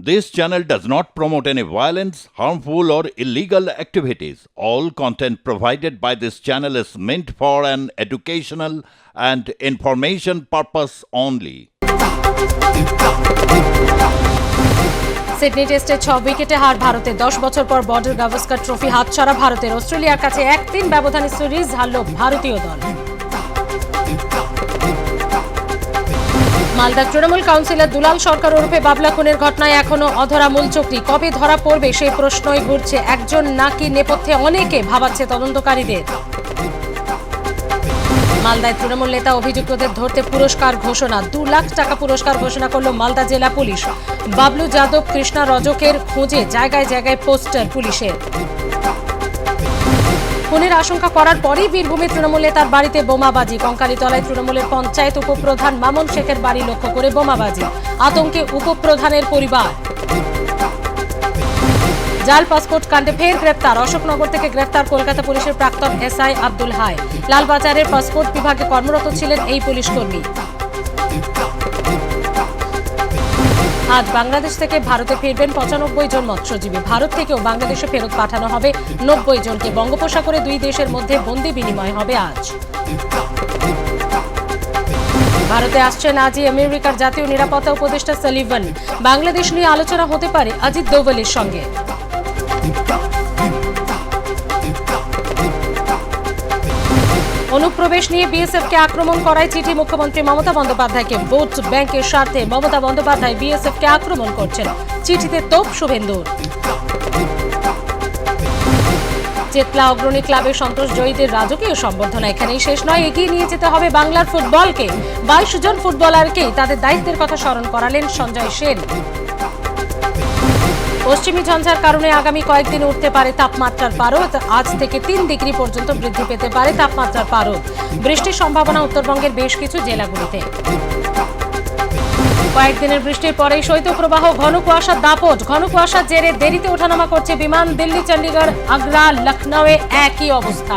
This channel does not promote any violence, harmful, or illegal activities. All content provided by this channel is meant for an educational and information purpose only. Sydney টেস্টে 6 উইকেটে হার ভারতে। 10 বছর পর border Gavaskar trophy হাতছাড়া ভারতের। অস্ট্রেলিয়ার কাছে 1-3 ব্যবধানে সিরিজ হারল ভারতীয় দল। মালদা তৃণমূল কাউন্সিলর দুলাল সরকার ওরফে বাবলা খুনের ঘটনায় এখনো অধরা মূলচক্রী। কবে ধরা পড়বে সেই প্রশ্নই ঘুরছে। একজন নাকি নেপথ্যে অনেকে ভাবাচ্ছে তদন্তকারীদের। মালদায় তৃণমূল নেতা অভিযুক্তদের ধরতে পুরস্কার ঘোষণা। 2 লাখ টাকা পুরস্কার ঘোষণা করল মালদা জেলা পুলিশ। বাবলু যাদব, কৃষ্ণা রজকের খোঁজে জায়গায় জায়গায় পোস্টার পুলিশের। খুনের আশঙ্কা করার পরেই বীরভূমে তৃণমূল নেতার বাড়িতে বোমাবাজি। কঙ্কালীতলায় তৃণমূলের পঞ্চায়েত উপপ্রধান মামুন শেখের বাড়ি লক্ষ্য করে বোমাবাজি। আতঙ্কে উপপ্রধানের পরিবার। জাল পাসপোর্ট কাণ্ডে ফের গ্রেপ্তার। অশোকনগর থেকে গ্রেপ্তার কলকাতা পুলিশের প্রাক্তন এসআই আব্দুল হাই। লালবাজারের পাসপোর্ট বিভাগে কর্মরত ছিলেন এই পুলিশ কর্মী। আজ বাংলাদেশ থেকে ভারতে ফিরবেন 95 জন মৎস্যজীবী। ভারত থেকেও বাংলাদেশে ফেরত পাঠানো হবে 90 জনকে। বঙ্গোপসাগরে দুই দেশের মধ্যে বন্দি বিনিময় হবে আজ। ভারতে আসছেন আজই আমেরিকার জাতীয় নিরাপত্তা উপদেষ্টা সালিভান। বাংলাদেশ নিয়ে আলোচনা হতে পারে অজিত দোভালের সঙ্গে। অনুপ্রবেশ নিয়ে বিএসএফকে আক্রমণ করায় চিঠি মুখ্যমন্ত্রী মমতা বন্দ্যোপাধ্যায়কে। ভোট ব্যাংকের স্বার্থে মমতা বন্দ্যোপাধ্যায় বিএসএফকে আক্রমণ করছেন। চিঠিতে তোপ শুভেন্দুর। চেতলা অগ্রণী ক্লাবের সন্তোষ জয়ীদের রাজকীয় সম্বর্ধনা এখানেই শেষ নয়। এগিয়ে নিয়ে যেতে হবে বাংলার ফুটবলকে। 22 জন ফুটবলারকেই তাদের দায়িত্বের কথা স্মরণ করালেন সঞ্জয় সেন। পশ্চিমী ঝঞ্ঝার কারণে আগামী কয়েকদিন উঠতে পারে তাপমাত্রার পারদ। আজ থেকে 3 ডিগ্রি পর্যন্ত বৃদ্ধি পেতে পারে তাপমাত্রার পারদ। বৃষ্টির সম্ভাবনা উত্তরবঙ্গের বেশ কিছু জেলাগুলিতে। কয়েকদিনের বৃষ্টির পরেই শৈত্যপ্রবাহ, ঘন কুয়াশার দাপট। ঘন কুয়াশার জেরে দেরিতে ওঠানামা করছে বিমান। দিল্লি, চণ্ডীগড়, আগ্রা, লখনৌয়ে একই অবস্থা।